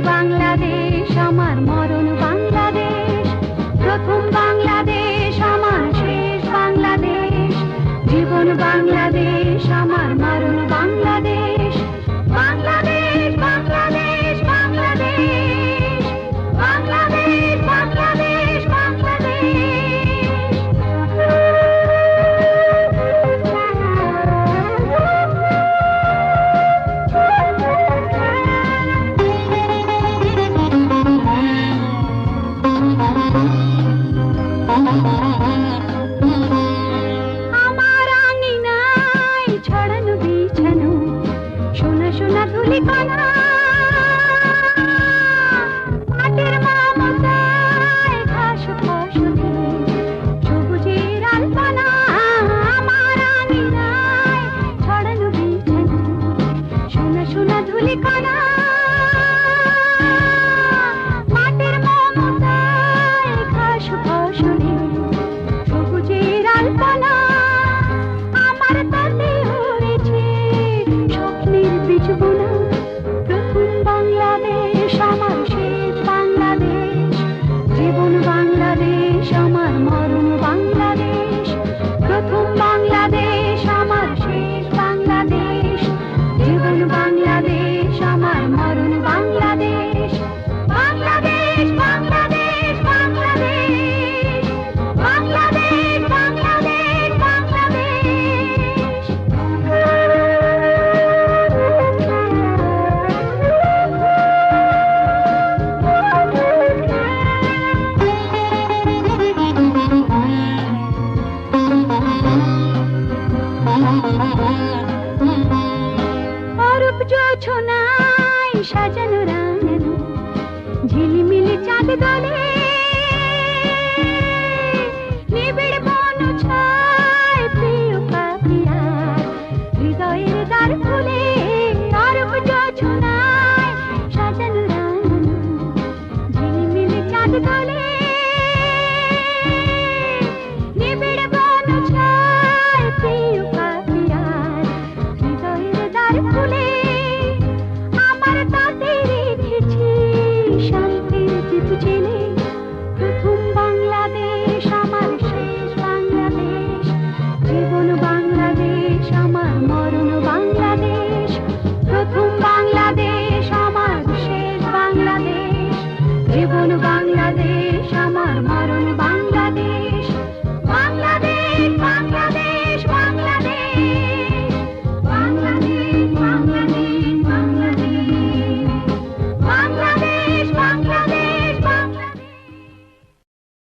বাংলাদেশ আমার মরণ বাংলাদেশ, প্রথম বাংলাদেশ আমার শেষ বাংলাদেশ, জীবন বাংলাদেশ আমার মরণ বাংলাদেশ। বাংলাদেশ বাংলাদেশ বাংলাদেশ, বাংলাদেশ বাংলাদেশ বাংলাদেশ। আমার আঙিনায় ছড়ানো বিছানো সোনা সোনা ধুলিকণা, মাটির মমতায় ঘাস ফসলে সবুজের আলপনা। আমার আঙিনায় ছড়ানো বিছানো সোনা সোনা ধুলিকণা, মাটির মমতায় ঘাস ফসলে সবুজের আলপনা। আমার তাতে হয়েছে স্বপ্নের বীজ বোনা, প্রথম বাংলাদেশ আমার শেষ বাংলাদেশ, জীবন বাংলাদেশ আমার মরণ বাংলাদেশ, প্রথম বাংলাদেশ আমার শেষ বাংলাদেশ, জীবন বাংলাদেশ আমার মরণ বাংলাদেশ। বাংলাদেশ বাংলাদেশ বাংলাদেশ, বাংলাদেশ বাংলাদেশ বাংলাদেশ। অরূপ জোছনায় সাজানো রাঙানো ঝিলিমিলি চাঁদ দোলে,